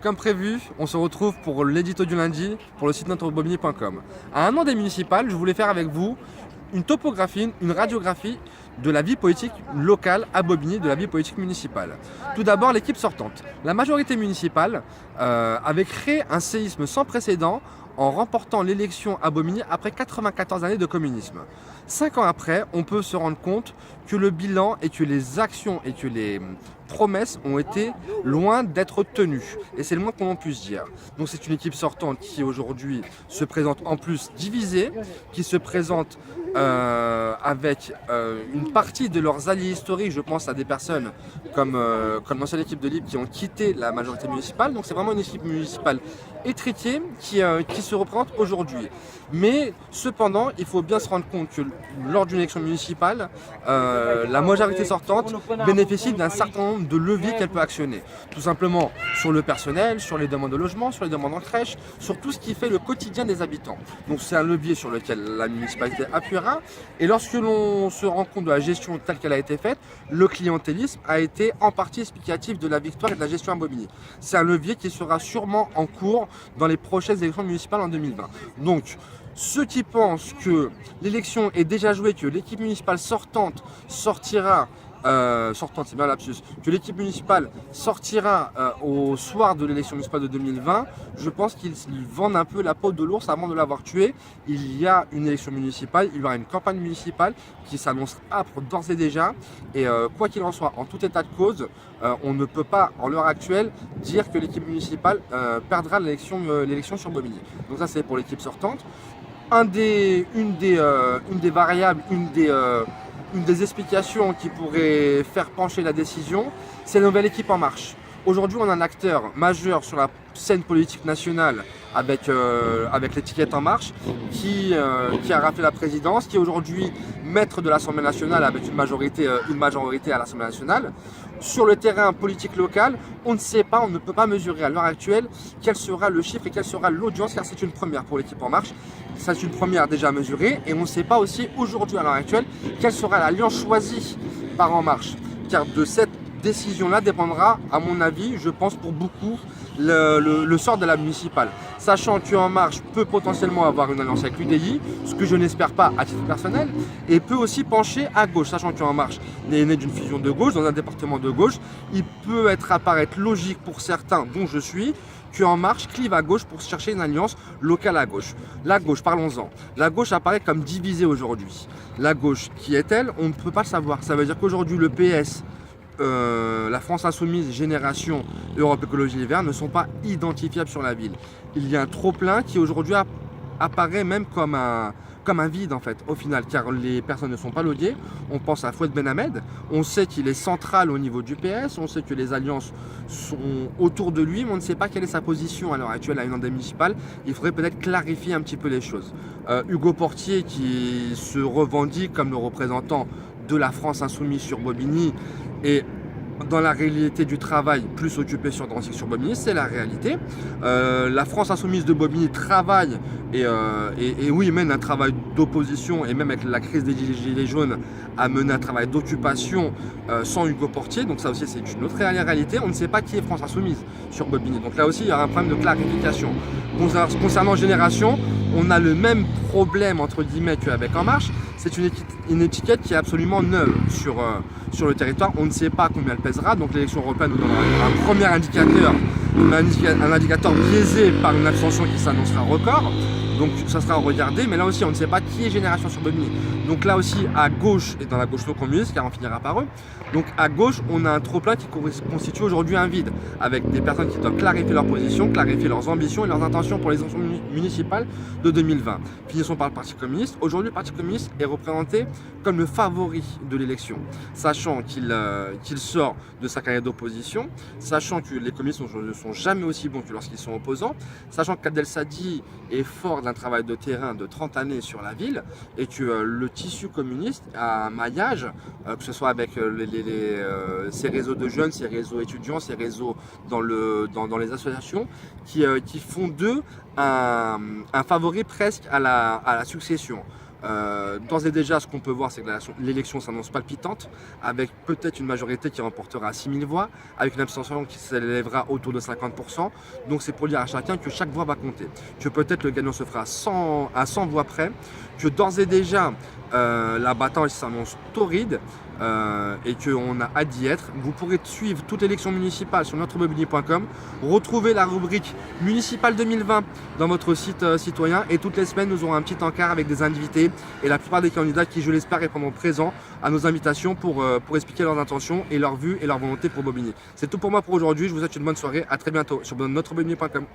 Comme prévu, on se retrouve pour l'édito du lundi pour le site notrobobigny.com. À un an des municipales, je voulais faire avec vous une topographie, une radiographie de la vie politique locale à Bobigny, de la vie politique municipale. Tout d'abord, l'équipe sortante. La majorité municipale avait créé un séisme sans précédent en remportant l'élection à Bobigny après 94 années de communisme. 5 ans après, on peut se rendre compte que le bilan et que les actions et que les promesses ont été loin d'être tenues. Et c'est le moins qu'on puisse dire. Donc c'est une équipe sortante qui aujourd'hui se présente en plus divisée, qui se présente avec une partie de leurs alliés historiques. Je pense à des personnes comme l'ancienne équipe de Libre qui ont quitté la majorité municipale. Donc c'est vraiment une équipe municipale étriquée qui se représente aujourd'hui. Mais cependant, il faut bien se rendre compte que lors d'une élection municipale, la majorité sortante bénéficie d'un certain nombre de leviers qu'elle peut actionner. Tout simplement sur le personnel, sur les demandes de logement, sur les demandes en crèche, sur tout ce qui fait le quotidien des habitants. Donc c'est un levier sur lequel la municipalité appuiera. Et lorsque l'on se rend compte de la gestion telle qu'elle a été faite, le clientélisme a été en partie explicatif de la victoire et de la gestion à Bobigny. C'est un levier qui sera sûrement en cours dans les prochaines élections municipales en 2020. Donc, ceux qui pensent que l'élection est déjà jouée, que l'équipe municipale sortante sortira, c'est bien lapsus, que l'équipe municipale sortira au soir de l'élection municipale de 2020, je pense qu'ils vendent un peu la peau de l'ours avant de l'avoir tué. Il y a une élection municipale, il y aura une campagne municipale qui s'annonce âpre d'ores et déjà. Et quoi qu'il en soit, en tout état de cause, on ne peut pas, en l'heure actuelle, dire que l'équipe municipale perdra l'élection sur Bobigny. Donc ça, c'est pour l'équipe sortante. Une des variables, une des explications qui pourrait faire pencher la décision, c'est la nouvelle équipe En Marche. Aujourd'hui, on a un acteur majeur sur la scène politique nationale avec l'étiquette En Marche qui a raflé la présidence, qui est aujourd'hui maître de l'Assemblée nationale avec une majorité à l'Assemblée nationale. Sur le terrain politique local, on ne sait pas, on ne peut pas mesurer à l'heure actuelle quel sera le chiffre et quelle sera l'audience, car c'est une première pour l'équipe En Marche. C'est une première déjà mesurée, et on ne sait pas aussi aujourd'hui à l'heure actuelle quelle sera l'alliance choisie par En Marche, car de cette décision-là dépendra, à mon avis, je pense pour beaucoup, le sort de la municipale. Sachant qu'En Marche peut potentiellement avoir une alliance avec l'UDI, ce que je n'espère pas à titre personnel, et peut aussi pencher à gauche, sachant qu'En Marche est né d'une fusion de gauche, dans un département de gauche, il peut apparaître logique pour certains, dont je suis, qu'En Marche clive à gauche pour chercher une alliance locale à gauche. La gauche, parlons-en. La gauche apparaît comme divisée aujourd'hui. La gauche, qui est-elle? On ne peut pas le savoir. Ça veut dire qu'aujourd'hui, le PS, la France Insoumise, Génération, Europe Écologie Les Verts ne sont pas identifiables sur la ville. Il y a un trop-plein qui aujourd'hui apparaît même comme un vide en fait au final, car les personnes ne sont pas loguées. On pense à Fouad Benhamed, on sait qu'il est central au niveau du PS, on sait que les alliances sont autour de lui, mais on ne sait pas quelle est sa position à l'heure actuelle à une année municipale. Il faudrait peut-être clarifier un petit peu les choses. Hugo Portier, qui se revendique comme le représentant de la France Insoumise sur Bobigny, et dans la réalité du travail, plus occupé sur Drancy que sur Bobigny, c'est la réalité. La France Insoumise de Bobigny travaille et oui, mène un travail d'opposition, et même avec la crise des Gilets jaunes, a mené un travail d'occupation sans Hugo Portier. Donc ça aussi, c'est une autre réalité. On ne sait pas qui est France Insoumise sur Bobigny. Donc là aussi, il y a un problème de clarification. Concernant Génération, on a le même problème entre guillemets qu'avec En Marche. C'est une étiquette qui est absolument neuve sur le territoire. On ne sait pas combien elle pèsera. Donc l'élection européenne nous donnera un premier indicateur, un indicateur biaisé par une abstention qui s'annoncera record. Donc ça sera à regarder, mais là aussi on ne sait pas qui est Génération sur Bobigny. Donc là aussi à gauche, et dans la gauche non communiste, car on finira par eux, donc à gauche on a un trop-plein qui constitue aujourd'hui un vide, avec des personnes qui doivent clarifier leur position, clarifier leurs ambitions et leurs intentions pour les élections municipales de 2020. Finissons par le Parti communiste. Aujourd'hui le Parti communiste est représenté comme le favori de l'élection, sachant qu'il sort de sa carrière d'opposition, sachant que les communistes ne sont jamais aussi bons que lorsqu'ils sont opposants, sachant que Abdel Sadi est fort d'un travail de terrain de 30 années sur la ville, et que le tissu communiste a un maillage, que ce soit avec ces réseaux de jeunes, ces réseaux étudiants, ces réseaux dans les associations, qui font d'eux un favori presque à la succession. D'ores et déjà, ce qu'on peut voir, c'est que l'élection s'annonce palpitante, avec peut-être une majorité qui remportera 6000 voix, avec une abstention qui s'élèvera autour de 50%. Donc c'est pour dire à chacun que chaque voix va compter, que peut-être le gagnant se fera à 100 voix près, que d'ores et déjà la bataille s'annonce torride et qu'on a hâte d'y être. Vous pourrez suivre toute l'élection municipale sur notremobili.com, retrouver la rubrique municipale 2020 dans votre site citoyen, et toutes les semaines nous aurons un petit encart avec des invités et la plupart des candidats qui, je l'espère, répondront présents à nos invitations pour expliquer leurs intentions et leurs vues et leur volonté pour Bobigny. C'est tout pour moi pour aujourd'hui, je vous souhaite une bonne soirée, à très bientôt sur notremobili.com.